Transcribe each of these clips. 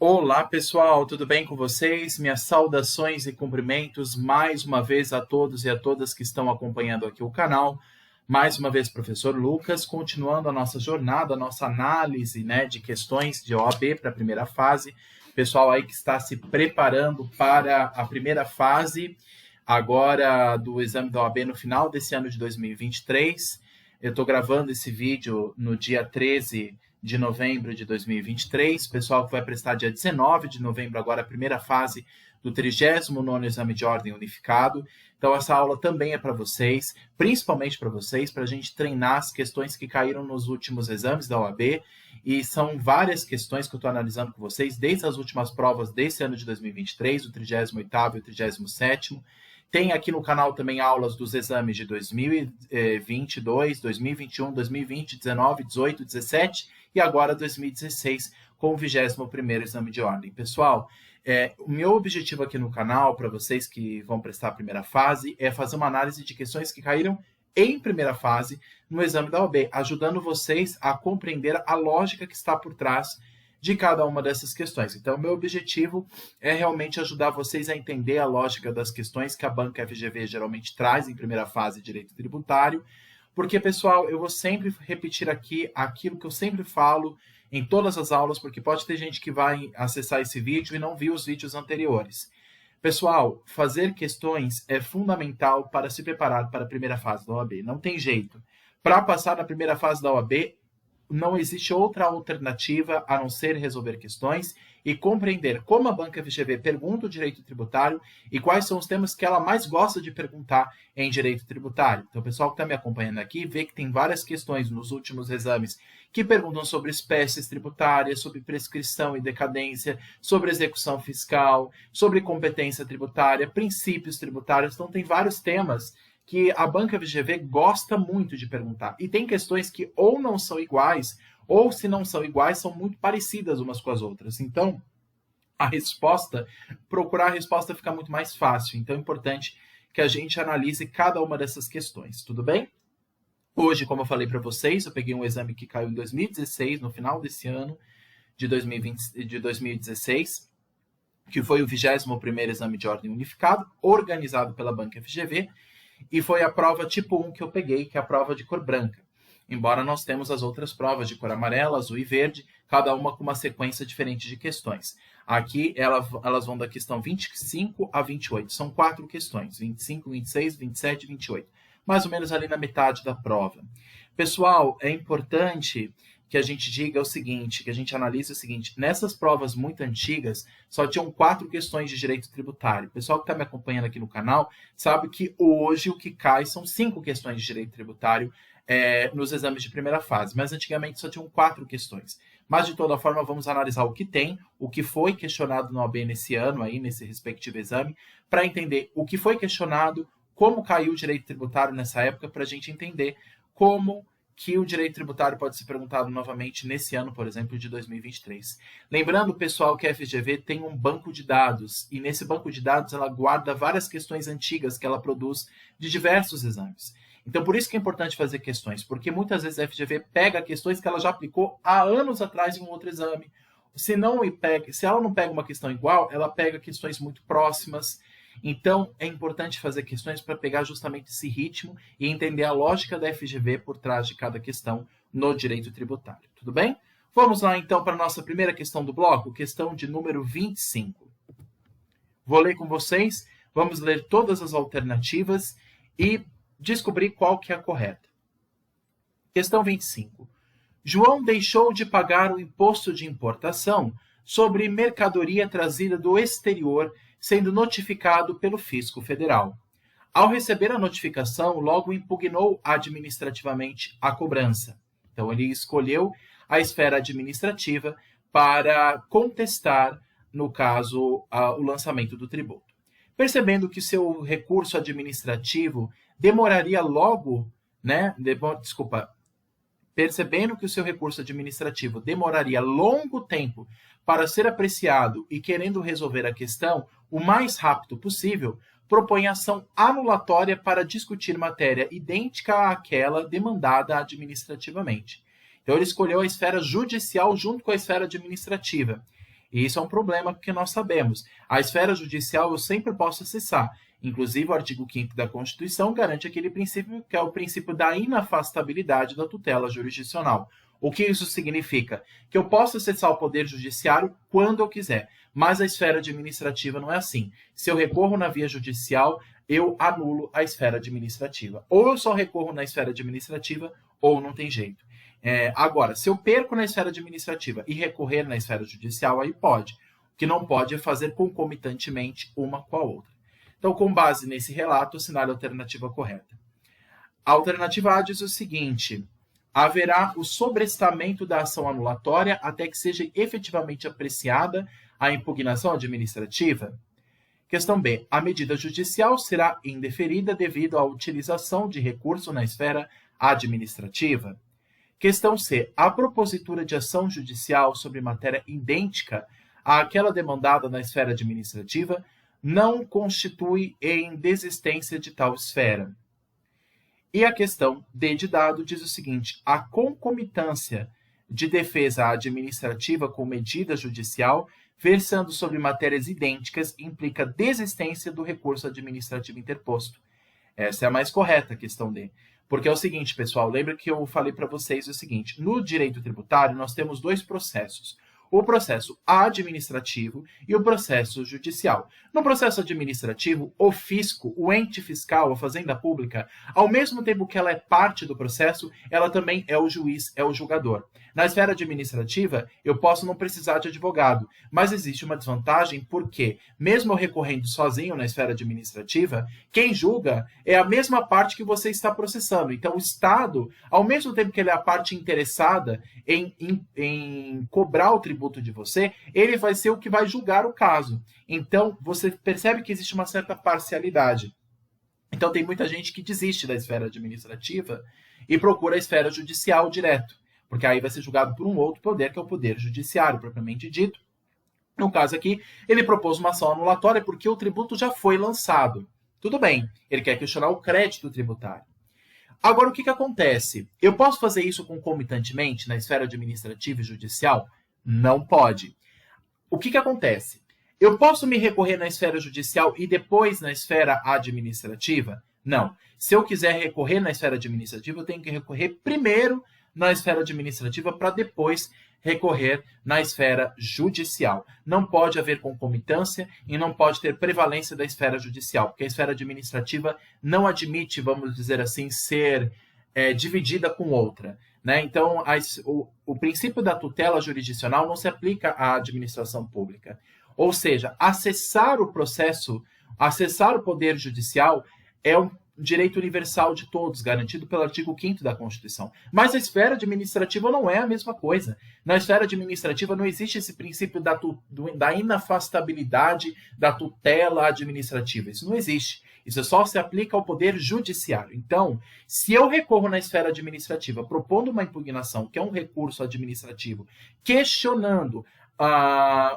Olá pessoal, tudo bem com vocês? Minhas saudações e cumprimentos mais uma vez a todos e a todas que estão acompanhando aqui o canal. Mais uma vez, professor Lucas, continuando a nossa jornada, a nossa análise, de questões de OAB para a primeira fase. Pessoal aí que está se preparando para a primeira fase agora do exame da OAB no final desse ano de 2023. Eu estou gravando esse vídeo no dia 13 de novembro de 2023, pessoal que vai prestar dia 19 de novembro, agora a primeira fase do 39º Exame de Ordem Unificado. Então, essa aula também é para vocês, principalmente para vocês, para a gente treinar as questões que caíram nos últimos exames da OAB, e são várias questões que eu estou analisando com vocês, desde as últimas provas desse ano de 2023, o 38º e o 37º. Tem aqui no canal também aulas dos exames de 2022, 2021, 2020, 19, 18, 17 e agora 2016 com o 21º exame de ordem. Pessoal, o meu objetivo aqui no canal, para vocês que vão prestar a primeira fase, é fazer uma análise de questões que caíram em primeira fase no exame da OAB, ajudando vocês a compreender a lógica que está por trás de cada uma dessas questões. Então, meu objetivo é realmente ajudar vocês a entender a lógica das questões que a banca FGV geralmente traz em primeira fase de direito tributário, porque, pessoal, eu vou sempre repetir aqui aquilo que eu sempre falo em todas as aulas, porque pode ter gente que vai acessar esse vídeo e não viu os vídeos anteriores. Pessoal, fazer questões é fundamental para se preparar para a primeira fase da OAB. Não tem jeito. Para passar na primeira fase da OAB, não existe outra alternativa a não ser resolver questões e compreender como a banca FGV pergunta o direito tributário e quais são os temas que ela mais gosta de perguntar em direito tributário. Então, o pessoal que está me acompanhando aqui vê que tem várias questões nos últimos exames que perguntam sobre espécies tributárias, sobre prescrição e decadência, sobre execução fiscal, sobre competência tributária, princípios tributários. Então, tem vários temas que a banca FGV gosta muito de perguntar. E tem questões que ou não são iguais, ou se não são iguais, são muito parecidas umas com as outras. Então, procurar a resposta fica muito mais fácil. Então, é importante que a gente analise cada uma dessas questões, tudo bem? Hoje, como eu falei para vocês, eu peguei um exame que caiu em 2016, no final desse ano de 2016, que foi o 21º Exame de Ordem Unificado, organizado pela banca FGV, e foi a prova tipo 1 que eu peguei, que é a prova de cor branca. Embora nós temos as outras provas de cor amarela, azul e verde, cada uma com uma sequência diferente de questões. Aqui elas vão da questão 25 a 28. São 4 questões, 25, 26, 27 e 28. Mais ou menos ali na metade da prova. Pessoal, é importante que a gente diga o seguinte, que a gente analise o seguinte, nessas provas muito antigas, só tinham 4 questões de direito tributário. O pessoal que está me acompanhando aqui no canal sabe que hoje o que cai são 5 questões de direito tributário nos exames de primeira fase, mas antigamente só tinham 4 questões. Mas, de toda forma, vamos analisar o que tem, o que foi questionado no OAB nesse ano, aí, nesse respectivo exame, para entender o que foi questionado, como caiu o direito tributário nessa época, para a gente entender como que o direito tributário pode ser perguntado novamente nesse ano, por exemplo, de 2023. Lembrando, pessoal, que a FGV tem um banco de dados, e nesse banco de dados ela guarda várias questões antigas que ela produz de diversos exames. Então, por isso que é importante fazer questões, porque muitas vezes a FGV pega questões que ela já aplicou há anos atrás em um outro exame. Se ela não pega uma questão igual, ela pega questões muito próximas. Então, é importante fazer questões para pegar justamente esse ritmo e entender a lógica da FGV por trás de cada questão no direito tributário. Tudo bem? Vamos lá, então, para a nossa primeira questão do bloco, questão de número 25. Vou ler com vocês, vamos ler todas as alternativas e descobrir qual que é a correta. Questão 25. João deixou de pagar o imposto de importação sobre mercadoria trazida do exterior, sendo notificado pelo Fisco Federal. Ao receber a notificação, logo impugnou administrativamente a cobrança. Então, ele escolheu a esfera administrativa para contestar, no caso, o lançamento do tributo. Percebendo que seu recurso administrativo demoraria longo tempo para ser apreciado e querendo resolver a questão o mais rápido possível, propõe ação anulatória para discutir matéria idêntica àquela demandada administrativamente. Então, ele escolheu a esfera judicial junto com a esfera administrativa. E isso é um problema porque nós sabemos. A esfera judicial eu sempre posso acessar. Inclusive, o artigo 5º da Constituição garante aquele princípio que é o princípio da inafastabilidade da tutela jurisdicional. O que isso significa? Que eu posso acessar o Poder Judiciário quando eu quiser, mas a esfera administrativa não é assim. Se eu recorro na via judicial, eu anulo a esfera administrativa. Ou eu só recorro na esfera administrativa, ou não tem jeito. Agora, se eu perco na esfera administrativa e recorrer na esfera judicial, aí pode. O que não pode é fazer concomitantemente uma com a outra. Então, com base nesse relato, assinale a alternativa correta. A alternativa A diz o seguinte: haverá o sobrestamento da ação anulatória até que seja efetivamente apreciada a impugnação administrativa. Questão B. A medida judicial será indeferida devido à utilização de recurso na esfera administrativa. Questão C. A propositura de ação judicial sobre matéria idêntica àquela demandada na esfera administrativa não constitui em desistência de tal esfera. E a questão D de dado diz o seguinte: a concomitância de defesa administrativa com medida judicial versando sobre matérias idênticas implica desistência do recurso administrativo interposto. Essa é a mais correta, a questão D. Porque é o seguinte, pessoal, lembra que eu falei para vocês o seguinte: no direito tributário nós temos dois processos. O processo administrativo e o processo judicial. No processo administrativo, o fisco, o ente fiscal, a fazenda pública, ao mesmo tempo que ela é parte do processo, ela também é o juiz, é o julgador. Na esfera administrativa, eu posso não precisar de advogado, mas existe uma desvantagem porque, mesmo eu recorrendo sozinho na esfera administrativa, quem julga é a mesma parte que você está processando. Então, o Estado, ao mesmo tempo que ele é a parte interessada em cobrar o tributo de você, ele vai ser o que vai julgar o caso. Então, você percebe que existe uma certa parcialidade. Então, tem muita gente que desiste da esfera administrativa e procura a esfera judicial direto, porque aí vai ser julgado por um outro poder, que é o poder judiciário, propriamente dito. No caso aqui, ele propôs uma ação anulatória porque o tributo já foi lançado. Tudo bem, ele quer questionar o crédito tributário. Agora, o que acontece? Eu posso fazer isso concomitantemente na esfera administrativa e judicial? Não pode. O que acontece? Eu posso me recorrer na esfera judicial e depois na esfera administrativa? Não. Se eu quiser recorrer na esfera administrativa, eu tenho que recorrer primeiro na esfera administrativa para depois recorrer na esfera judicial. Não pode haver concomitância e não pode ter prevalência da esfera judicial, porque a esfera administrativa não admite, vamos dizer assim, ser dividida com outra. Né? Então, o princípio da tutela jurisdicional não se aplica à administração pública. Ou seja, acessar o processo, acessar o poder judicial é um direito universal de todos, garantido pelo artigo 5º da Constituição. Mas a esfera administrativa não é a mesma coisa. Na esfera administrativa não existe esse princípio da inafastabilidade da tutela administrativa. Isso não existe. Isso só se aplica ao poder judiciário. Então, se eu recorro na esfera administrativa propondo uma impugnação, que é um recurso administrativo, questionando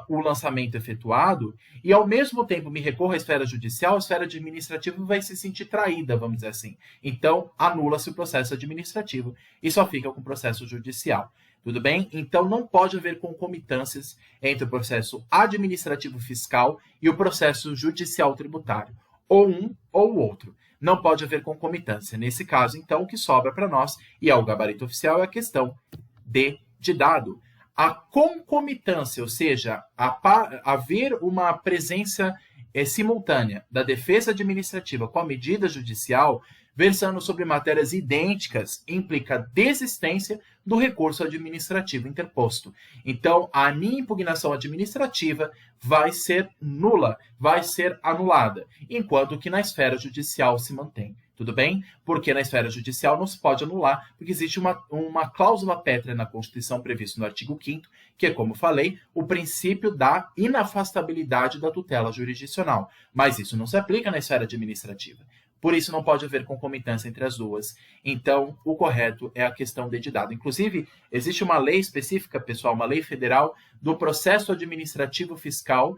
o lançamento efetuado, e ao mesmo tempo me recorro à esfera judicial, a esfera administrativa vai se sentir traída, vamos dizer assim. Então, anula-se o processo administrativo e só fica com o processo judicial. Tudo bem? Então, não pode haver concomitâncias entre o processo administrativo fiscal e o processo judicial tributário. Ou um ou o outro. Não pode haver concomitância. Nesse caso, então, o que sobra para nós, e é o gabarito oficial, é a questão D de dado. A concomitância, ou seja, haver uma presença simultânea da defesa administrativa com a medida judicial, versando sobre matérias idênticas, implica desistência do recurso administrativo interposto. Então, a minha impugnação administrativa vai ser nula, vai ser anulada, enquanto que na esfera judicial se mantém. Tudo bem? Porque na esfera judicial não se pode anular, porque existe uma cláusula pétrea na Constituição prevista no artigo 5º, que é, como falei, o princípio da inafastabilidade da tutela jurisdicional. Mas isso não se aplica na esfera administrativa. Por isso, não pode haver concomitância entre as duas. Então, o correto é a questão D de dado. Inclusive, existe uma lei específica, pessoal, uma lei federal do processo administrativo fiscal.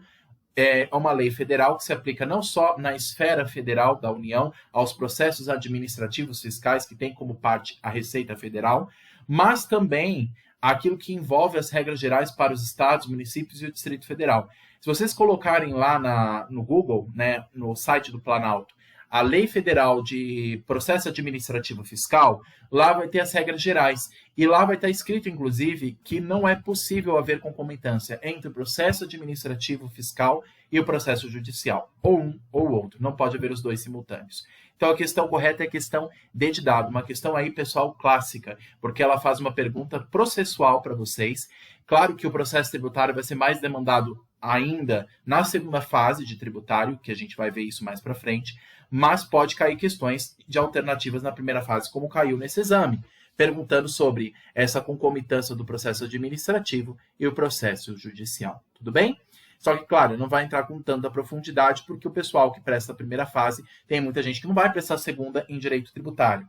É uma lei federal que se aplica não só na esfera federal da União, aos processos administrativos fiscais que tem como parte a Receita Federal, mas também aquilo que envolve as regras gerais para os estados, municípios e o Distrito Federal. Se vocês colocarem lá no Google, né, no site do Planalto, a Lei Federal de Processo Administrativo Fiscal, lá vai ter as regras gerais. E lá vai estar escrito, inclusive, que não é possível haver concomitância entre o processo administrativo fiscal e o processo judicial. Ou um ou outro. Não pode haver os dois simultâneos. Então, a questão correta é a questão D de dado. Uma questão aí, pessoal, clássica, porque ela faz uma pergunta processual para vocês. Claro que o processo tributário vai ser mais demandado ainda na segunda fase de tributário, que a gente vai ver isso mais para frente, mas pode cair questões de alternativas na primeira fase, como caiu nesse exame, perguntando sobre essa concomitância do processo administrativo e o processo judicial. Tudo bem? Só que, claro, não vai entrar com tanta profundidade, porque o pessoal que presta a primeira fase, tem muita gente que não vai prestar a segunda em direito tributário.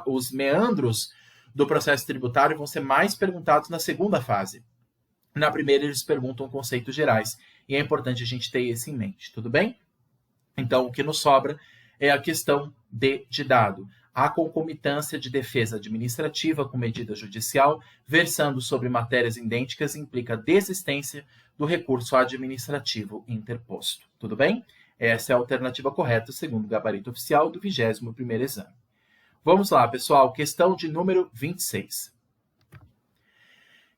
Os meandros do processo tributário vão ser mais perguntados na segunda fase. Na primeira, eles perguntam conceitos gerais, e é importante a gente ter isso em mente, tudo bem? Então, o que nos sobra é a questão D de dado. A concomitância de defesa administrativa com medida judicial, versando sobre matérias idênticas, implica desistência do recurso administrativo interposto. Tudo bem? Essa é a alternativa correta, segundo o gabarito oficial do 21º exame. Vamos lá, pessoal. Questão de número 26.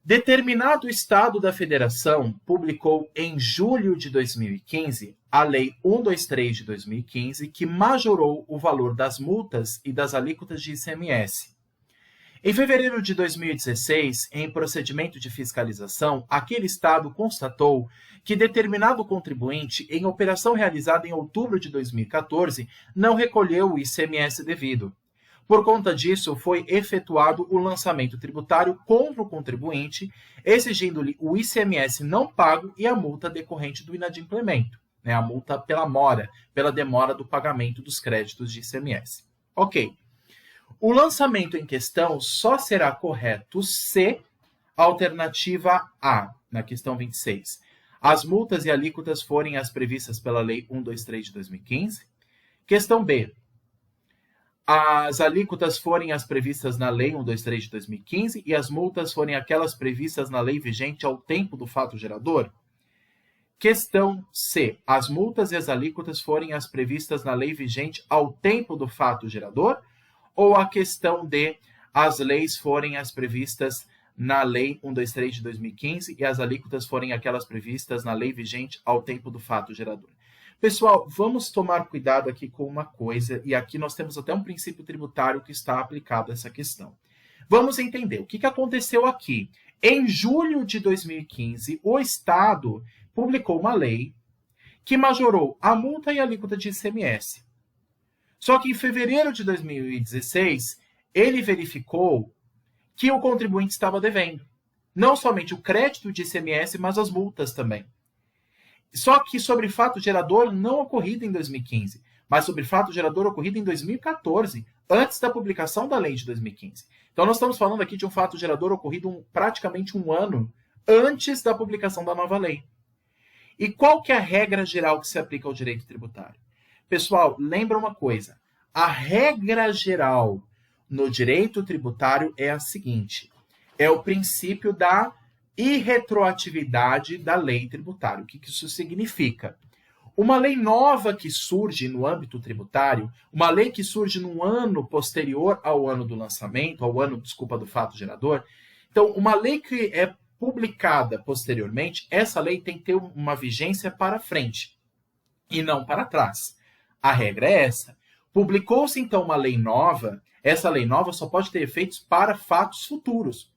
Determinado Estado da Federação publicou em julho de 2015 a Lei 123 de 2015, que majorou o valor das multas e das alíquotas de ICMS. Em fevereiro de 2016, em procedimento de fiscalização, aquele Estado constatou que determinado contribuinte, em operação realizada em outubro de 2014, não recolheu o ICMS devido. Por conta disso, foi efetuado o lançamento tributário contra o contribuinte, exigindo-lhe o ICMS não pago e a multa decorrente do inadimplemento, né? A multa pela mora, pela demora do pagamento dos créditos de ICMS. Ok. O lançamento em questão só será correto se alternativa A, na questão 26, as multas e alíquotas forem as previstas pela Lei 123 de 2015. Questão B, as alíquotas forem as previstas na Lei 123 de 2015 e as multas forem aquelas previstas na lei vigente ao tempo do fato gerador? Questão C. As multas e as alíquotas forem as previstas na lei vigente ao tempo do fato gerador? Ou a questão D. As leis forem as previstas na Lei 123 de 2015 e as alíquotas forem aquelas previstas na lei vigente ao tempo do fato gerador? Pessoal, vamos tomar cuidado aqui com uma coisa, e aqui nós temos até um princípio tributário que está aplicado a essa questão. Vamos entender o que aconteceu aqui. Em julho de 2015, o Estado publicou uma lei que majorou a multa e a alíquota de ICMS. Só que em fevereiro de 2016, ele verificou que o contribuinte estava devendo. Não somente o crédito de ICMS, mas as multas também. Só que sobre fato gerador não ocorrido em 2015, mas sobre fato gerador ocorrido em 2014, antes da publicação da lei de 2015. Então, nós estamos falando aqui de um fato gerador ocorrido praticamente um ano antes da publicação da nova lei. E qual que é a regra geral que se aplica ao direito tributário? Pessoal, lembra uma coisa. A regra geral no direito tributário é a seguinte. É o princípio da irretroatividade da lei tributária. O que isso significa? Uma lei nova que surge no âmbito tributário, uma lei que surge num ano posterior ao ano do lançamento, ao ano, desculpa, do fato gerador. Então, uma lei que é publicada posteriormente, essa lei tem que ter uma vigência para frente e não para trás. A regra é essa. Publicou-se, então, uma lei nova, essa lei nova só pode ter efeitos para fatos futuros,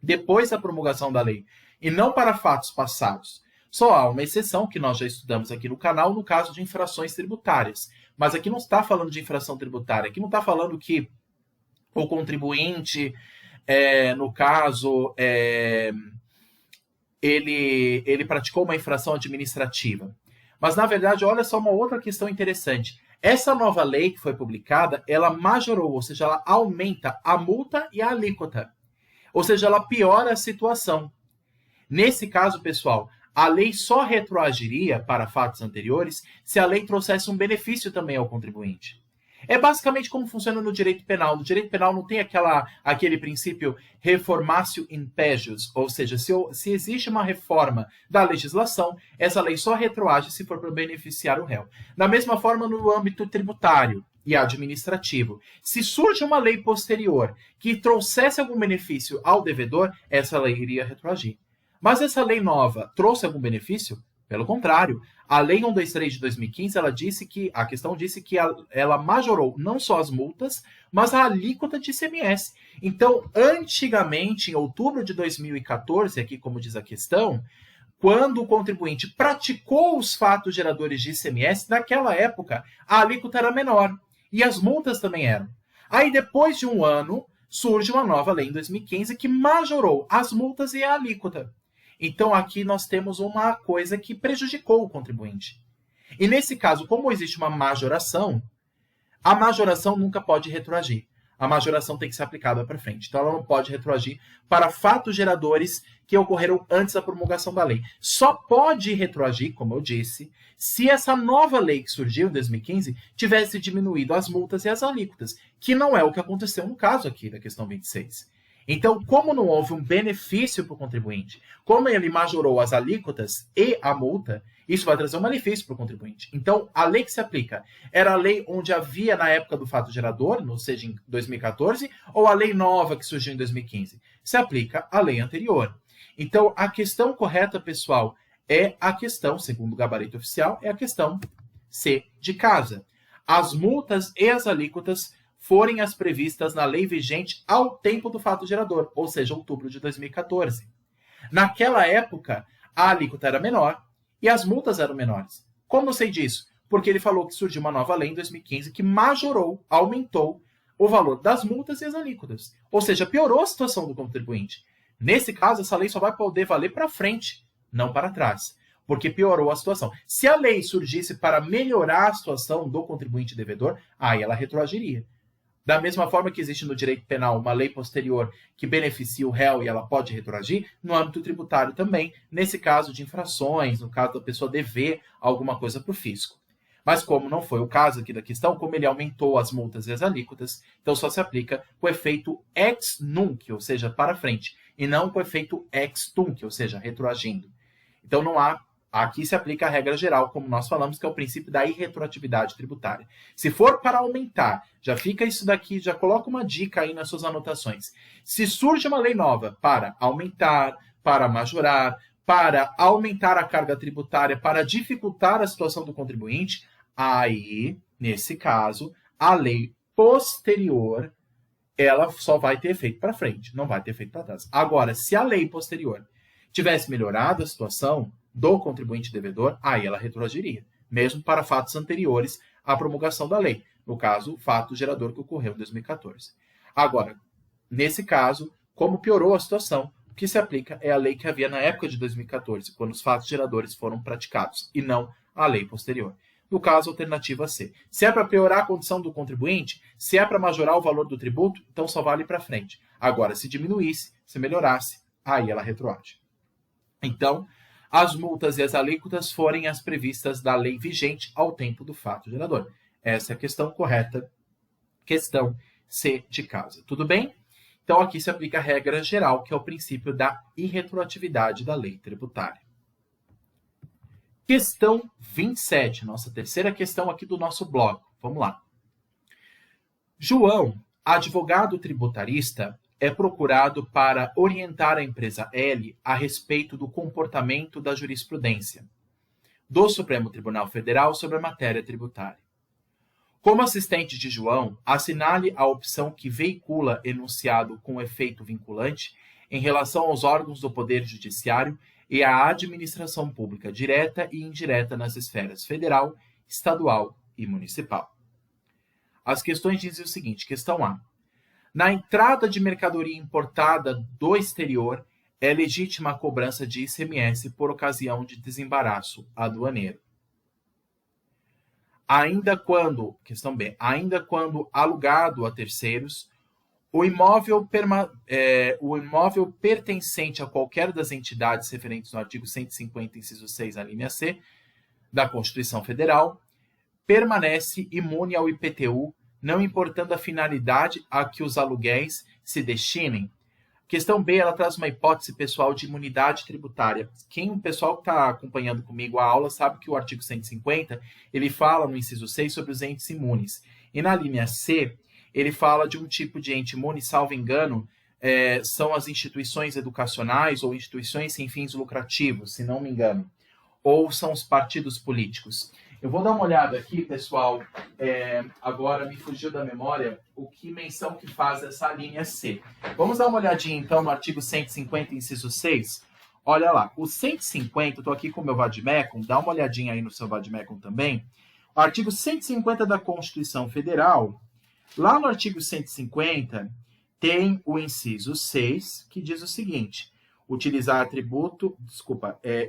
depois da promulgação da lei, e não para fatos passados. Só há uma exceção que nós já estudamos aqui no canal, no caso de infrações tributárias. Mas aqui não está falando de infração tributária, aqui não está falando que o contribuinte, no caso, ele praticou uma infração administrativa. Mas, na verdade, olha só uma outra questão interessante. Essa nova lei que foi publicada, ela majorou, ou seja, ela aumenta a multa e a alíquota. Ou seja, ela piora a situação. Nesse caso, pessoal, a lei só retroagiria para fatos anteriores se a lei trouxesse um benefício também ao contribuinte. É basicamente como funciona no direito penal. No direito penal não tem aquele princípio reformatio in pejus, ou seja, se existe uma reforma da legislação, essa lei só retroage se for para beneficiar o réu. Da mesma forma, no âmbito tributário e administrativo, se surge uma lei posterior que trouxesse algum benefício ao devedor, essa lei iria retroagir. Mas essa lei nova trouxe algum benefício? Pelo contrário, a Lei 123 de 2015, a questão disse que ela majorou não só as multas, mas a alíquota de ICMS. Então, antigamente, em outubro de 2014, aqui como diz a questão, quando o contribuinte praticou os fatos geradores de ICMS, naquela época, a alíquota era menor e as multas também eram. Aí, depois de um ano, surge uma nova lei em 2015 que majorou as multas e a alíquota. Então, aqui nós temos uma coisa que prejudicou o contribuinte. E nesse caso, como existe uma majoração, a majoração nunca pode retroagir. A majoração tem que ser aplicada para frente. Então, ela não pode retroagir para fatos geradores que ocorreram antes da promulgação da lei. Só pode retroagir, como eu disse, se essa nova lei que surgiu em 2015 tivesse diminuído as multas e as alíquotas, que não é o que aconteceu no caso aqui da questão 26. Então, como não houve um benefício para o contribuinte, como ele majorou as alíquotas e a multa, isso vai trazer um malefício para o contribuinte. Então, a lei que se aplica era a lei onde havia na época do fato gerador, ou seja, em 2014, ou a lei nova que surgiu em 2015? Se aplica a lei anterior. Então, a questão correta, pessoal, é a questão, segundo o gabarito oficial, é a questão C de casa. As multas e as alíquotas forem as previstas na lei vigente ao tempo do fato gerador, ou seja, outubro de 2014. Naquela época, a alíquota era menor e as multas eram menores. Como eu sei disso? Porque ele falou que surgiu uma nova lei em 2015 que majorou, aumentou o valor das multas e as alíquotas. Ou seja, piorou a situação do contribuinte. Nesse caso, essa lei só vai poder valer para frente, não para trás, porque piorou a situação. Se a lei surgisse para melhorar a situação do contribuinte devedor, aí ela retroagiria. Da mesma forma que existe no direito penal uma lei posterior que beneficia o réu e ela pode retroagir, no âmbito tributário também, nesse caso de infrações, no caso da pessoa dever alguma coisa para o fisco. Mas como não foi o caso aqui da questão, como ele aumentou as multas e as alíquotas, então só se aplica com o efeito ex nunc, ou seja, para frente, e não com o efeito ex tunc, ou seja, retroagindo. Então não há. Aqui se aplica a regra geral, como nós falamos, que é o princípio da irretroatividade tributária. Se for para aumentar, já fica isso daqui, já coloca uma dica aí nas suas anotações. Se surge uma lei nova para aumentar, para majorar, para aumentar a carga tributária, para dificultar a situação do contribuinte, aí, nesse caso, a lei posterior, ela só vai ter efeito para frente, não vai ter efeito para trás. Agora, se a lei posterior tivesse melhorado a situação do contribuinte devedor, aí ela retroagiria, mesmo para fatos anteriores à promulgação da lei. No caso, o fato gerador que ocorreu em 2014. Agora, nesse caso, como piorou a situação, o que se aplica é a lei que havia na época de 2014, quando os fatos geradores foram praticados, e não a lei posterior. No caso, alternativa C. Se é para piorar a condição do contribuinte, se é para majorar o valor do tributo, então só vale para frente. Agora, se diminuísse, se melhorasse, aí ela retroage. Então, as multas e as alíquotas forem as previstas da lei vigente ao tempo do fato gerador. Essa é a questão correta, questão C de casa. Tudo bem? Então, aqui se aplica a regra geral, que é o princípio da irretroatividade da lei tributária. Questão 27, nossa terceira questão aqui do nosso bloco. Vamos lá. João, advogado tributarista, é procurado para orientar a empresa L a respeito do comportamento da jurisprudência do Supremo Tribunal Federal sobre a matéria tributária. Como assistente de João, assinale a opção que veicula enunciado com efeito vinculante em relação aos órgãos do Poder Judiciário e à administração pública direta e indireta nas esferas federal, estadual e municipal. As questões dizem o seguinte, questão A. Na entrada de mercadoria importada do exterior, é legítima a cobrança de ICMS por ocasião de desembaraço aduaneiro. Questão B, ainda quando alugado a terceiros, o imóvel pertencente a qualquer das entidades referentes no artigo 150, inciso 6, a linha C, da Constituição Federal, permanece imune ao IPTU não importando a finalidade a que os aluguéis se destinem. Questão B, ela traz uma hipótese pessoal de imunidade tributária. O pessoal que está acompanhando comigo a aula sabe que o artigo 150, ele fala no inciso 6 sobre os entes imunes. E na linha C, ele fala de um tipo de ente imune, salvo engano, são as instituições educacionais ou instituições sem fins lucrativos, se não me engano. Ou são os partidos políticos. Eu vou dar uma olhada aqui, pessoal. Agora me fugiu da memória o que menção que faz essa linha C. Vamos dar uma olhadinha, então, no artigo 150, inciso 6. Olha lá, o 150, eu estou aqui com o meu Vademecum, dá uma olhadinha aí no seu Vademecum também. O artigo 150 da Constituição Federal, lá no artigo 150, tem o inciso 6, que diz o seguinte: utilizar tributo,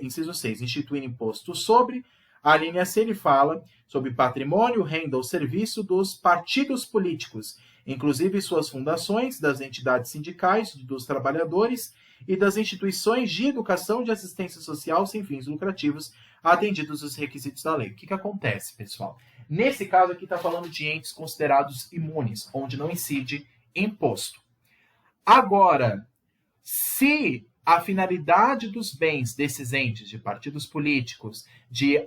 inciso 6, instituir imposto sobre. A linha C, ele fala sobre patrimônio, renda ou serviço dos partidos políticos, inclusive suas fundações, das entidades sindicais, dos trabalhadores e das instituições de educação e de assistência social sem fins lucrativos, atendidos os requisitos da lei. O que acontece, pessoal? Nesse caso aqui está falando de entes considerados imunes, onde não incide imposto. Agora, se a finalidade dos bens desses entes, de partidos políticos, de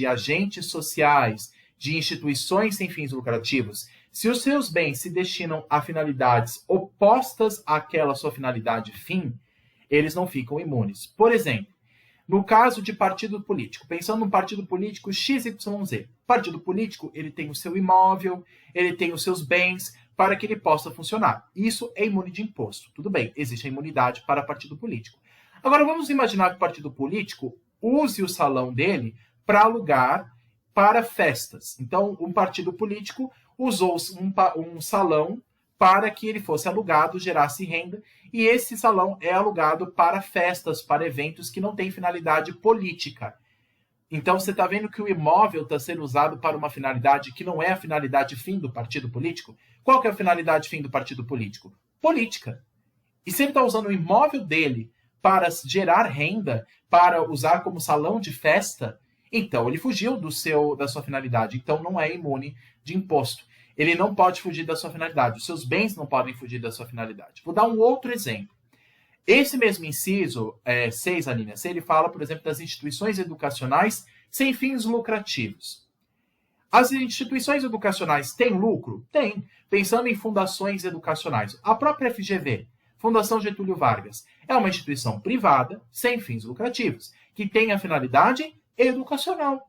agentes sociais, de instituições sem fins lucrativos, se os seus bens se destinam a finalidades opostas àquela sua finalidade fim, eles não ficam imunes. Por exemplo, no caso de partido político, pensando num partido político XYZ, partido político, ele tem o seu imóvel, ele tem os seus bens, para que ele possa funcionar. Isso é imune de imposto. Tudo bem, existe a imunidade para partido político. Agora, vamos imaginar que o partido político use o salão dele para alugar para festas. Então, um partido político usou um salão para que ele fosse alugado, gerasse renda, e esse salão é alugado para festas, para eventos que não têm finalidade política. Então, você está vendo que o imóvel está sendo usado para uma finalidade que não é a finalidade fim do partido político? Qual que é a finalidade fim do partido político? Política. E se ele está usando o imóvel dele para gerar renda, para usar como salão de festa, então ele fugiu da sua finalidade. Então, não é imune de imposto. Ele não pode fugir da sua finalidade. Os seus bens não podem fugir da sua finalidade. Vou dar um outro exemplo. Esse mesmo inciso 6, a linha C, ele fala, por exemplo, das instituições educacionais sem fins lucrativos. As instituições educacionais têm lucro? Tem. Pensando em fundações educacionais. A própria FGV, Fundação Getúlio Vargas, é uma instituição privada sem fins lucrativos, que tem a finalidade educacional.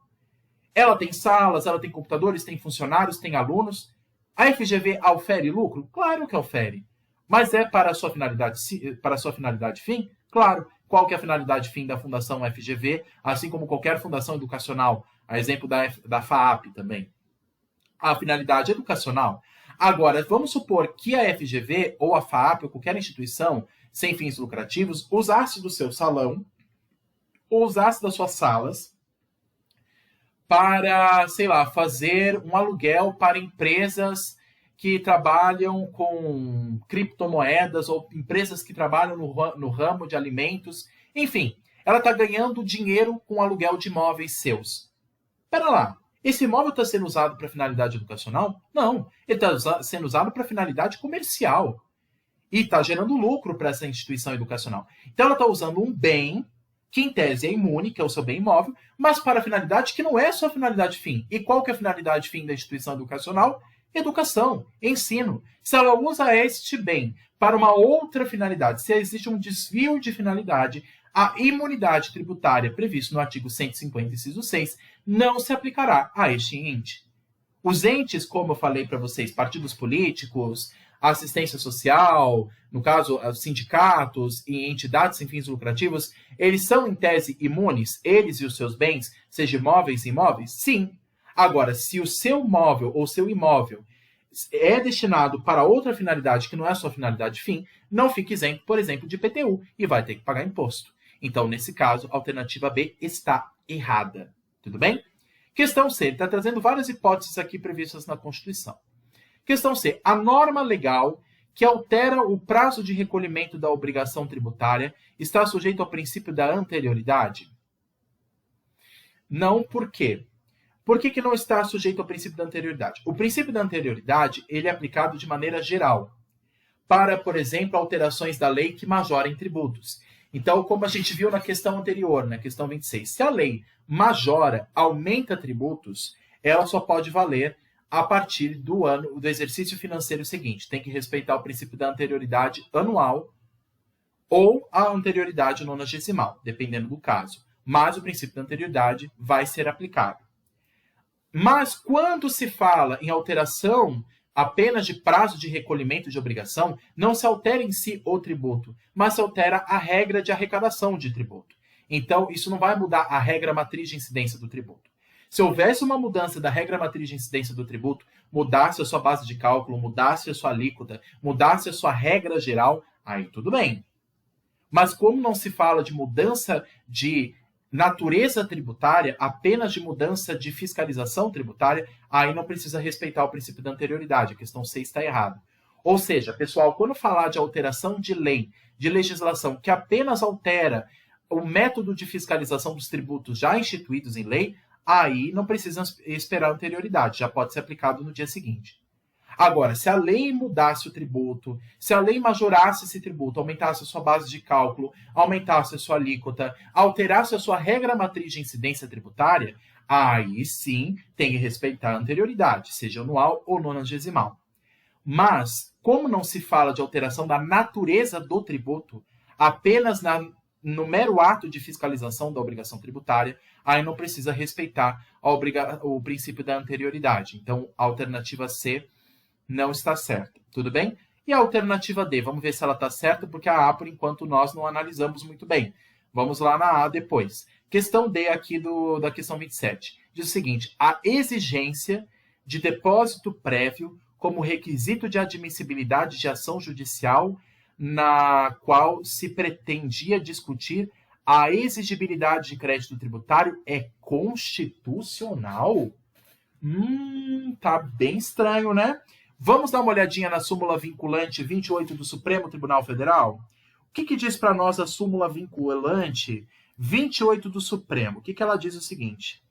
Ela tem salas, ela tem computadores, tem funcionários, tem alunos. A FGV ofere lucro? Claro que ofere. Mas é para a sua finalidade fim? Claro. Qual que é a finalidade fim da Fundação FGV, assim como qualquer fundação educacional? A exemplo da FAAP também. A finalidade educacional. Agora, vamos supor que a FGV ou a FAAP ou qualquer instituição sem fins lucrativos usasse do seu salão ou usasse das suas salas para, sei lá, fazer um aluguel para empresas que trabalham com criptomoedas ou empresas que trabalham no ramo de alimentos. Enfim, ela está ganhando dinheiro com o aluguel de imóveis seus. Espera lá, esse imóvel está sendo usado para finalidade educacional? Não, ele está sendo usado para finalidade comercial. E está gerando lucro para essa instituição educacional. Então ela está usando um bem que em tese é imune, que é o seu bem imóvel, mas para a finalidade que não é a sua finalidade fim. E qual que é a finalidade fim da instituição educacional? Educação, ensino. Se ela usa este bem para uma outra finalidade, se existe um desvio de finalidade, a imunidade tributária prevista no artigo 150, inciso 6, não se aplicará a este ente. Os entes, como eu falei para vocês, partidos políticos, assistência social, no caso, sindicatos e entidades sem fins lucrativos, eles são, em tese, imunes, eles e os seus bens, seja imóveis e imóveis? Sim. Agora, se o seu móvel ou seu imóvel é destinado para outra finalidade que não é a sua finalidade fim, não fique isento, por exemplo, de IPTU e vai ter que pagar imposto. Então, nesse caso, a alternativa B está errada. Tudo bem? Questão C. Ele está trazendo várias hipóteses aqui previstas na Constituição. Questão C. A norma legal que altera o prazo de recolhimento da obrigação tributária está sujeita ao princípio da anterioridade? Não, por quê? Por que não está sujeito ao princípio da anterioridade? O princípio da anterioridade ele é aplicado de maneira geral para, por exemplo, alterações da lei que majorem tributos. Então, como a gente viu na questão anterior, na questão 26, se a lei majora, aumenta tributos, ela só pode valer a partir do ano do exercício financeiro seguinte. Tem que respeitar o princípio da anterioridade anual ou a anterioridade nonagesimal, dependendo do caso. Mas o princípio da anterioridade vai ser aplicado. Mas quando se fala em alteração apenas de prazo de recolhimento de obrigação, não se altera em si o tributo, mas se altera a regra de arrecadação de tributo. Então, isso não vai mudar a regra matriz de incidência do tributo. Se houvesse uma mudança da regra matriz de incidência do tributo, mudasse a sua base de cálculo, mudasse a sua alíquota, mudasse a sua regra geral, aí tudo bem. Mas como não se fala de mudança de natureza tributária, apenas de mudança de fiscalização tributária, aí não precisa respeitar o princípio da anterioridade. A questão 6 está errada. Ou seja, pessoal, quando falar de alteração de lei, de legislação, que apenas altera o método de fiscalização dos tributos já instituídos em lei, aí não precisa esperar a anterioridade, já pode ser aplicado no dia seguinte. Agora, se a lei mudasse o tributo, se a lei majorasse esse tributo, aumentasse a sua base de cálculo, aumentasse a sua alíquota, alterasse a sua regra matriz de incidência tributária, aí sim tem que respeitar a anterioridade, seja anual ou nonagesimal. Mas, como não se fala de alteração da natureza do tributo, apenas no mero ato de fiscalização da obrigação tributária, aí não precisa respeitar o princípio da anterioridade. Então, a alternativa C não está certa, tudo bem? E a alternativa D, vamos ver se ela está certa, porque a A, por enquanto, nós não analisamos muito bem. Vamos lá na A depois. Questão D aqui da questão 27. Diz o seguinte, a exigência de depósito prévio como requisito de admissibilidade de ação judicial na qual se pretendia discutir a exigibilidade de crédito tributário é constitucional? Tá bem estranho, né? Vamos dar uma olhadinha na súmula vinculante 28 do Supremo Tribunal Federal? O que diz para nós a súmula vinculante 28 do Supremo? O que ela diz o seguinte?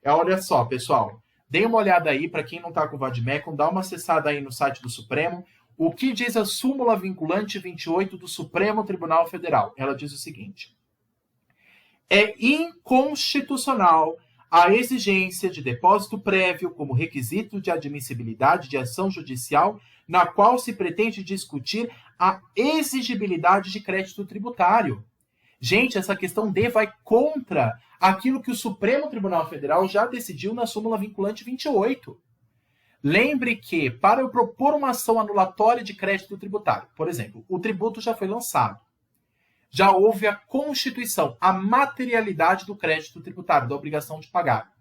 Olha só, pessoal, deem uma olhada aí, para quem não está com o Vadmecum, dá uma acessada aí no site do Supremo. O que diz a súmula vinculante 28 do Supremo Tribunal Federal? Ela diz o seguinte: é inconstitucional a exigência de depósito prévio como requisito de admissibilidade de ação judicial na qual se pretende discutir a exigibilidade de crédito tributário. Gente, essa questão D vai contra aquilo que o Supremo Tribunal Federal já decidiu na súmula vinculante 28. Lembre que, para eu propor uma ação anulatória de crédito tributário, por exemplo, o tributo já foi lançado, já houve a constituição, a materialidade do crédito tributário, da obrigação de pagar.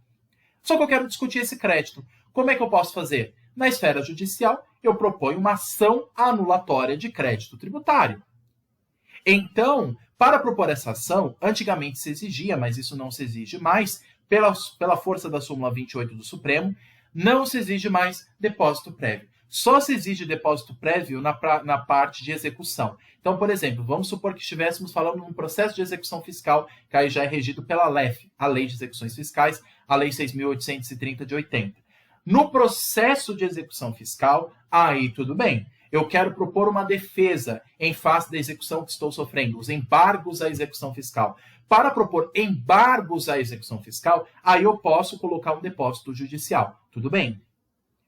Só que eu quero discutir esse crédito. Como é que eu posso fazer? Na esfera judicial, eu proponho uma ação anulatória de crédito tributário. Então, para propor essa ação, antigamente se exigia, mas isso não se exige mais, pela força da súmula 28 do Supremo, não se exige mais depósito prévio. Só se exige depósito prévio na parte de execução. Então, por exemplo, vamos supor que estivéssemos falando de um processo de execução fiscal, que aí já é regido pela LEF, a Lei de Execuções Fiscais, a Lei 6.830 de 80. No processo de execução fiscal, aí tudo bem. Eu quero propor uma defesa em face da execução que estou sofrendo, os embargos à execução fiscal. Para propor embargos à execução fiscal, aí eu posso colocar um depósito judicial. Tudo bem.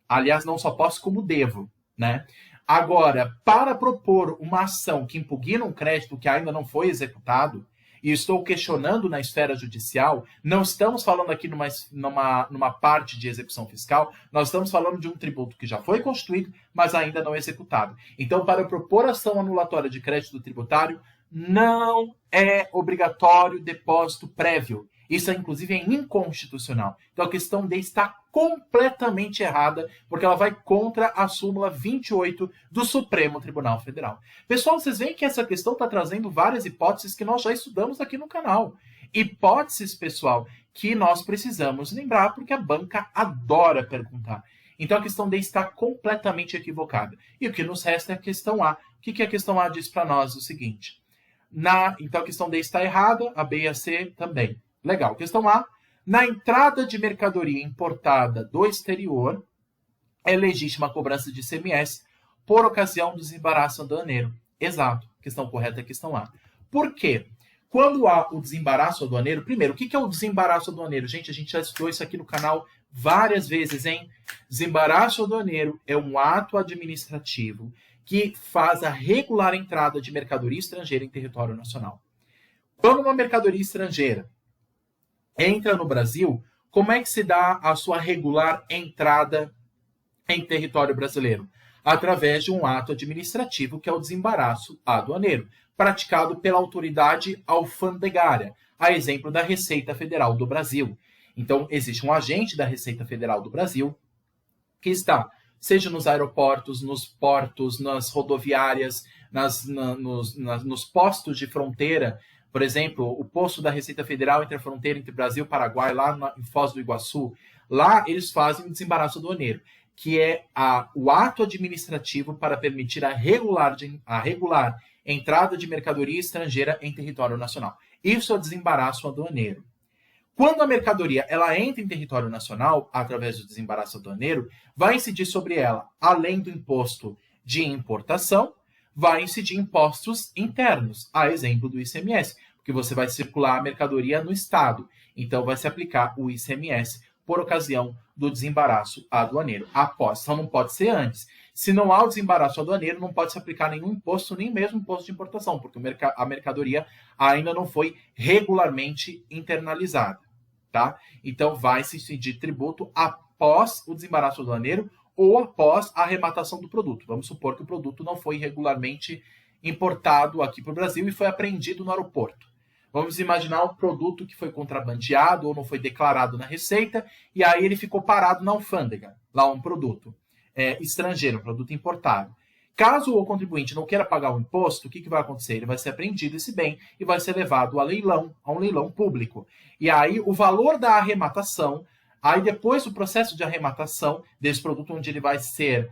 Aliás, não só posso, como devo, né? Agora, para propor uma ação que impugna um crédito que ainda não foi executado, e estou questionando na esfera judicial, não estamos falando aqui numa parte de execução fiscal, nós estamos falando de um tributo que já foi constituído, mas ainda não executado. Então, para propor ação anulatória de crédito tributário, não é obrigatório depósito prévio. Isso, inclusive, é inconstitucional. Então, a questão D está completamente errada, porque ela vai contra a súmula 28 do Supremo Tribunal Federal. Pessoal, vocês veem que essa questão está trazendo várias hipóteses que nós já estudamos aqui no canal. Hipóteses, pessoal, que nós precisamos lembrar, porque a banca adora perguntar. Então, a questão D está completamente equivocada. E o que nos resta é a questão A. O que a questão A diz para nós? O seguinte. Então, a questão D está errada, a B e a C também. Legal. Questão A. Na entrada de mercadoria importada do exterior, é legítima a cobrança de ICMS por ocasião do desembaraço aduaneiro. Exato. Questão correta é a questão A. Por quê? Quando há o desembaraço aduaneiro, primeiro, o que é o desembaraço aduaneiro? Gente, a gente já estudou isso aqui no canal várias vezes, hein? Desembaraço aduaneiro é um ato administrativo que faz a regular entrada de mercadoria estrangeira em território nacional. Quando uma mercadoria estrangeira entra no Brasil, como é que se dá a sua regular entrada em território brasileiro? Através de um ato administrativo que é o desembaraço aduaneiro, praticado pela autoridade alfandegária, a exemplo da Receita Federal do Brasil. Então, existe um agente da Receita Federal do Brasil que está, seja nos aeroportos, nos portos, nas rodoviárias, nos postos de fronteira. Por exemplo, o posto da Receita Federal entre a fronteira entre Brasil e Paraguai, lá em Foz do Iguaçu, lá eles fazem o desembaraço aduaneiro, que é o ato administrativo para permitir a regular entrada de mercadoria estrangeira em território nacional. Isso é o desembaraço aduaneiro. Quando a mercadoria ela entra em território nacional, através do desembaraço aduaneiro, vai incidir sobre ela, além do imposto de importação, vai incidir impostos internos, a exemplo do ICMS, porque você vai circular a mercadoria no estado. Então, vai se aplicar o ICMS por ocasião do desembaraço aduaneiro. Após, só não pode ser antes. Se não há o desembaraço aduaneiro, não pode se aplicar nenhum imposto, nem mesmo imposto de importação, porque a mercadoria ainda não foi regularmente internalizada. Tá? Então, vai se incidir tributo após o desembaraço aduaneiro ou após a arrematação do produto. Vamos supor que o produto não foi regularmente importado aqui para o Brasil e foi apreendido no aeroporto. Vamos imaginar um produto que foi contrabandeado ou não foi declarado na Receita e aí ele ficou parado na alfândega, lá um produto estrangeiro, um produto importado. Caso o contribuinte não queira pagar o imposto, o que vai acontecer? Ele vai ser apreendido esse bem e vai ser levado a um leilão público. E aí o valor da arrematação, aí depois do processo de arrematação desse produto, onde ele vai ser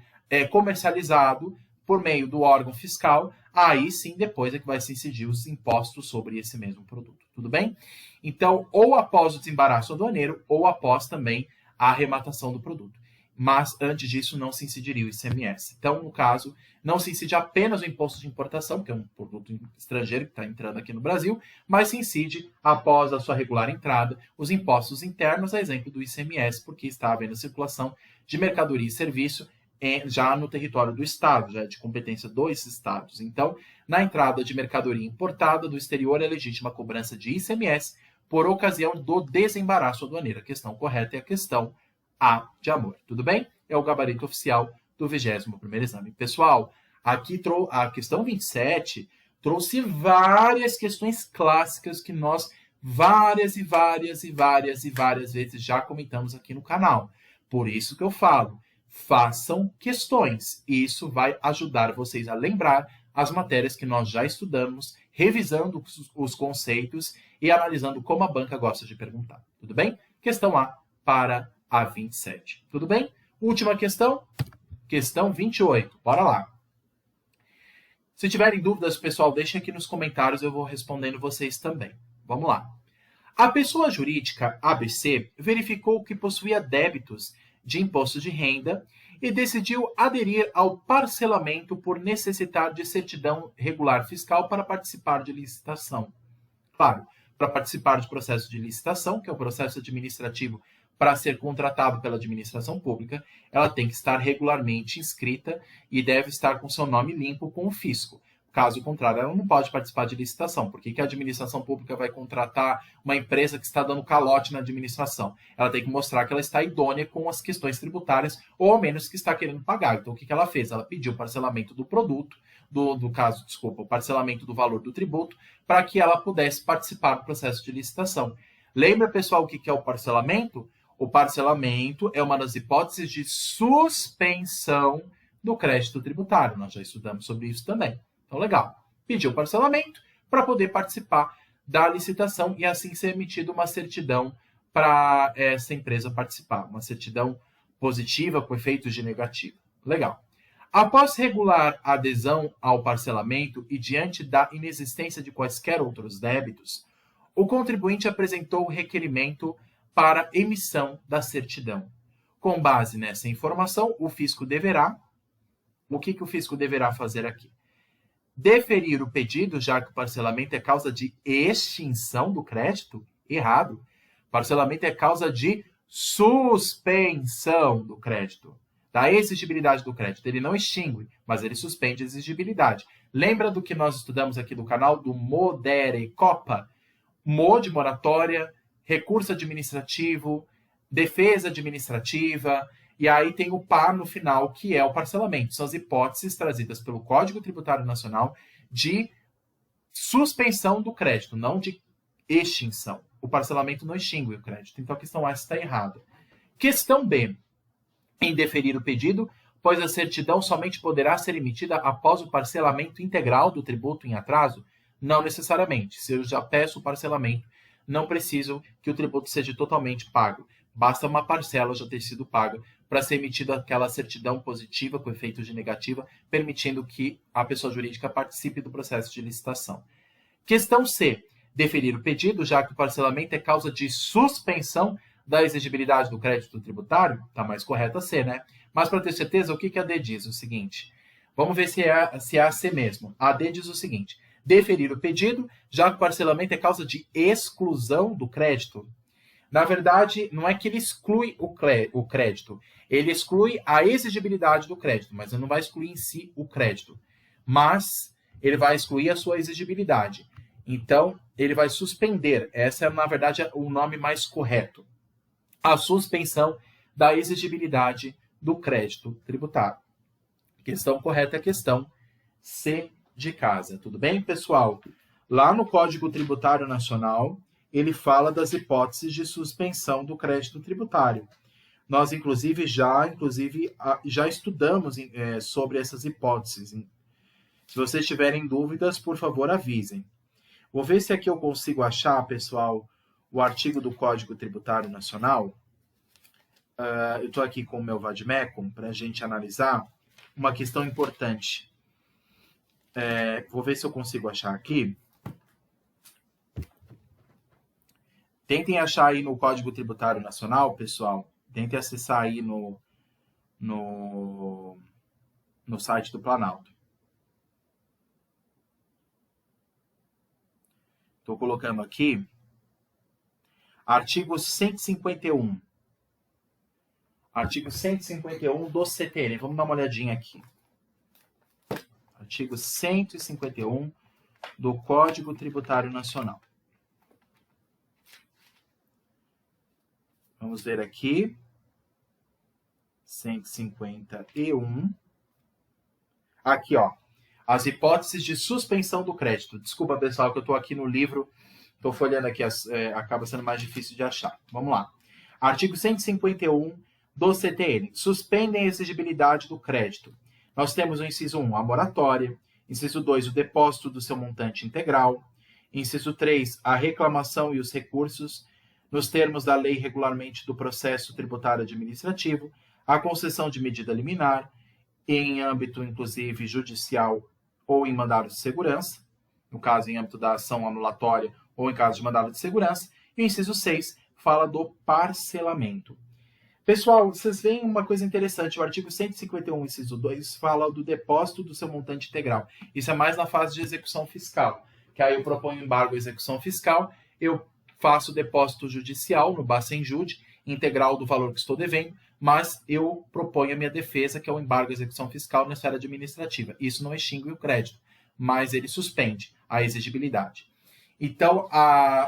comercializado por meio do órgão fiscal, aí sim depois é que vai se incidir os impostos sobre esse mesmo produto. Tudo bem? Então, ou após o desembaraço aduaneiro, ou após também a arrematação do produto. Mas antes disso não se incidiria o ICMS. Então, no caso, não se incide apenas o imposto de importação, que é um produto estrangeiro que está entrando aqui no Brasil, mas se incide, após a sua regular entrada, os impostos internos, a exemplo do ICMS, porque está havendo circulação de mercadoria e serviço já no território do Estado, já é de competência dos Estados. Então, na entrada de mercadoria importada do exterior, é legítima a cobrança de ICMS por ocasião do desembaraço aduaneiro. A questão correta é a questão A de amor. Tudo bem? É o gabarito oficial do 21º exame. Pessoal, aqui a questão 27 trouxe várias questões clássicas que nós várias vezes já comentamos aqui no canal. Por isso que eu falo, façam questões. Isso vai ajudar vocês a lembrar as matérias que nós já estudamos, revisando os conceitos e analisando como a banca gosta de perguntar. Tudo bem? Questão A para a 27. Tudo bem? Última questão. Questão 28. Bora lá. Se tiverem dúvidas, pessoal, deixem aqui nos comentários, eu vou respondendo vocês também. Vamos lá. A pessoa jurídica ABC verificou que possuía débitos de imposto de renda e decidiu aderir ao parcelamento por necessitar de certidão regular fiscal para participar de licitação. Claro, para participar de processo de licitação, que é o processo administrativo para ser contratado pela administração pública, ela tem que estar regularmente inscrita e deve estar com seu nome limpo com o fisco. Caso contrário, ela não pode participar de licitação. Por que a administração pública vai contratar uma empresa que está dando calote na administração? Ela tem que mostrar que ela está idônea com as questões tributárias, ou ao menos que está querendo pagar. Então, o que ela fez? Ela pediu o parcelamento do produto, o parcelamento do valor do tributo, para que ela pudesse participar do processo de licitação. Lembra, pessoal, o que é o parcelamento? O parcelamento é uma das hipóteses de suspensão do crédito tributário. Nós já estudamos sobre isso também. Então, legal. Pediu parcelamento para poder participar da licitação e assim ser emitida uma certidão para essa empresa participar. Uma certidão positiva com efeitos de negativo. Legal. Após regular a adesão ao parcelamento e diante da inexistência de quaisquer outros débitos, o contribuinte apresentou o requerimento para emissão da certidão. Com base nessa informação, o fisco deverá... O que o fisco deverá fazer aqui? Deferir o pedido, já que o parcelamento é causa de extinção do crédito? Errado. Parcelamento é causa de suspensão do crédito, da exigibilidade do crédito. Ele não extingue, mas ele suspende a exigibilidade. Lembra do que nós estudamos aqui do canal do Modere Copa? Mo de moratória, recurso administrativo, defesa administrativa, e aí tem o par no final, que é o parcelamento. São as hipóteses trazidas pelo Código Tributário Nacional de suspensão do crédito, não de extinção. O parcelamento não extingue o crédito. Então a questão A está errada. Questão B. Em deferir o pedido, pois a certidão somente poderá ser emitida após o parcelamento integral do tributo em atraso? Não necessariamente. Se eu já peço o parcelamento, não preciso que o tributo seja totalmente pago. Basta uma parcela já ter sido paga para ser emitida aquela certidão positiva com efeito de negativa, permitindo que a pessoa jurídica participe do processo de licitação. Questão C. Deferir o pedido, já que o parcelamento é causa de suspensão da exigibilidade do crédito tributário? Está mais correto a C, né? Mas para ter certeza, o que a D diz? O seguinte, vamos ver se é a C mesmo. A D diz o seguinte, deferir o pedido, já que o parcelamento é causa de exclusão do crédito. Na verdade, não é que ele exclui o crédito, ele exclui a exigibilidade do crédito, mas ele não vai excluir em si o crédito, mas ele vai excluir a sua exigibilidade. Então, ele vai suspender, essa é, na verdade, o nome mais correto, a suspensão da exigibilidade do crédito tributário. Questão correta é a questão C de casa. Tudo bem, pessoal? Lá no Código Tributário Nacional, ele fala das hipóteses de suspensão do crédito tributário. Nós, inclusive, já estudamos sobre essas hipóteses. Se vocês tiverem dúvidas, por favor, avisem. Vou ver se aqui eu consigo achar, pessoal, o artigo do Código Tributário Nacional. Eu estou aqui com o meu Vademecum para a gente analisar uma questão importante. Vou ver se eu consigo achar aqui. Tentem achar aí no Código Tributário Nacional, pessoal. Tentem acessar aí no site do Planalto. Estou colocando aqui. Artigo 151. Artigo 151 do CTN. Vamos dar uma olhadinha aqui. Artigo 151 do Código Tributário Nacional. Vamos ver aqui. 151. Aqui, ó. As hipóteses de suspensão do crédito. Desculpa, pessoal, que eu estou aqui no livro. Estou folhando aqui, acaba sendo mais difícil de achar. Vamos lá. Artigo 151 do CTN. Suspendem a exigibilidade do crédito. Nós temos o inciso 1, a moratória. Inciso 2, o depósito do seu montante integral. Inciso 3, a reclamação e os recursos, nos termos da lei regularmente do processo tributário administrativo, a concessão de medida liminar, em âmbito, inclusive, judicial ou em mandado de segurança, no caso, em âmbito da ação anulatória ou em caso de mandado de segurança. E o inciso 6 fala do parcelamento. Pessoal, vocês veem uma coisa interessante. O artigo 151, inciso 2, fala do depósito do seu montante integral. Isso é mais na fase de execução fiscal, que aí eu proponho embargo à execução fiscal, eu faço o depósito judicial no Bacen-Jude, integral do valor que estou devendo, mas eu proponho a minha defesa, que é o embargo à execução fiscal na esfera administrativa. Isso não extingue o crédito, mas ele suspende a exigibilidade. Então,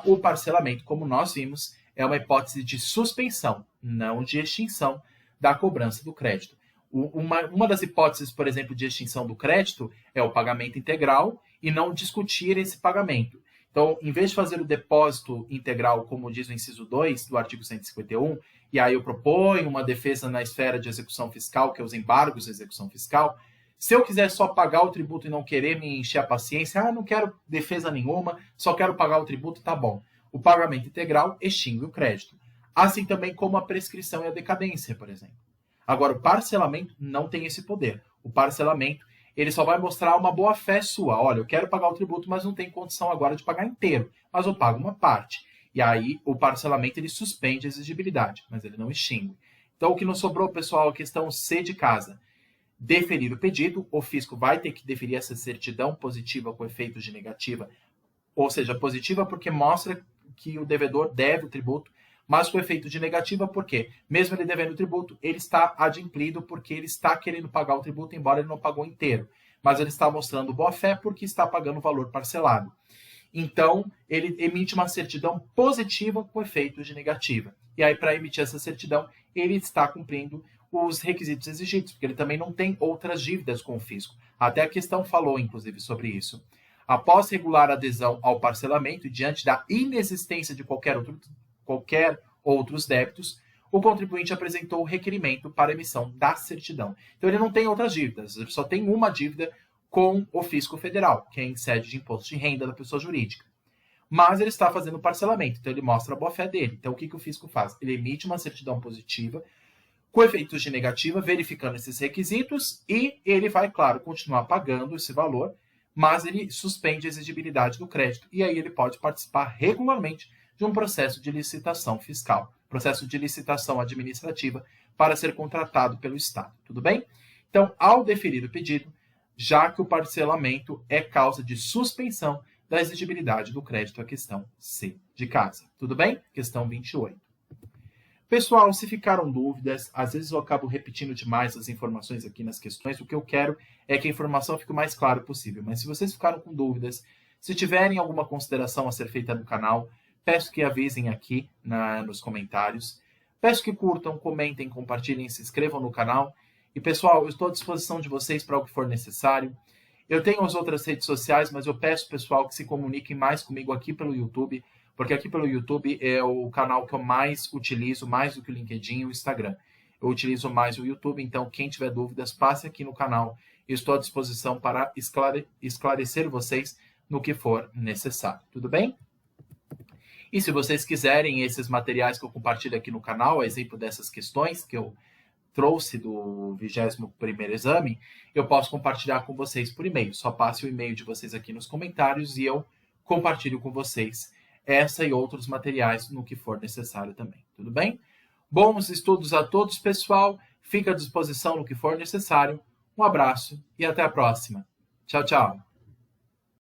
o parcelamento, como nós vimos, é uma hipótese de suspensão, não de extinção da cobrança do crédito. Uma das hipóteses, por exemplo, de extinção do crédito é o pagamento integral e não discutir esse pagamento. Então, em vez de fazer o depósito integral, como diz o inciso 2 do artigo 151, e aí eu proponho uma defesa na esfera de execução fiscal, que é os embargos de execução fiscal, se eu quiser só pagar o tributo e não querer me encher a paciência, não quero defesa nenhuma, só quero pagar o tributo, tá bom. O pagamento integral extingue o crédito. Assim também como a prescrição e a decadência, por exemplo. Agora, o parcelamento não tem esse poder. O parcelamento, ele só vai mostrar uma boa-fé sua. Olha, eu quero pagar o tributo, mas não tenho condição agora de pagar inteiro. Mas eu pago uma parte. E aí o parcelamento ele suspende a exigibilidade, mas ele não extingue. Então o que nos sobrou, pessoal, a questão C de casa. Deferir o pedido, o fisco vai ter que deferir essa certidão positiva com efeito de negativa, ou seja, positiva porque mostra que o devedor deve o tributo, mas com efeito de negativa porque, mesmo ele devendo o tributo, ele está adimplido porque ele está querendo pagar o tributo, embora ele não pagou inteiro. Mas ele está mostrando boa-fé porque está pagando o valor parcelado. Então, ele emite uma certidão positiva com efeito de negativa. E aí, para emitir essa certidão, ele está cumprindo os requisitos exigidos, porque ele também não tem outras dívidas com o fisco. Até a questão falou, inclusive, sobre isso. Após regular adesão ao parcelamento e diante da inexistência de qualquer outros débitos, o contribuinte apresentou o requerimento para emissão da certidão. Então, ele não tem outras dívidas, ele só tem uma dívida com o fisco federal, que é em sede de imposto de renda da pessoa jurídica. Mas ele está fazendo parcelamento, então ele mostra a boa-fé dele. Então, o que o fisco faz? Ele emite uma certidão positiva com efeitos de negativa, verificando esses requisitos, e ele vai, claro, continuar pagando esse valor, mas ele suspende a exigibilidade do crédito, e aí ele pode participar regularmente de um processo de licitação fiscal, processo de licitação administrativa para ser contratado pelo Estado, tudo bem? Então, ao deferir o pedido, já que o parcelamento é causa de suspensão da exigibilidade do crédito, a questão C de casa, tudo bem? Questão 28. Pessoal, se ficaram dúvidas, às vezes eu acabo repetindo demais as informações aqui nas questões, o que eu quero é que a informação fique o mais clara possível, mas se vocês ficaram com dúvidas, se tiverem alguma consideração a ser feita no canal, peço que avisem aqui nos comentários. Peço que curtam, comentem, compartilhem, se inscrevam no canal. E, pessoal, eu estou à disposição de vocês para o que for necessário. Eu tenho as outras redes sociais, mas eu peço, pessoal, que se comuniquem mais comigo aqui pelo YouTube, porque aqui pelo YouTube é o canal que eu mais utilizo, mais do que o LinkedIn e o Instagram. Eu utilizo mais o YouTube, então quem tiver dúvidas, passe aqui no canal. Eu estou à disposição para esclarecer vocês no que for necessário. Tudo bem? E se vocês quiserem esses materiais que eu compartilho aqui no canal, a exemplo dessas questões que eu trouxe do 21º exame, eu posso compartilhar com vocês por e-mail. Só passe o e-mail de vocês aqui nos comentários e eu compartilho com vocês essa e outros materiais no que for necessário também. Tudo bem? Bons estudos a todos, pessoal. Fica à disposição no que for necessário. Um abraço e até a próxima. Tchau, tchau.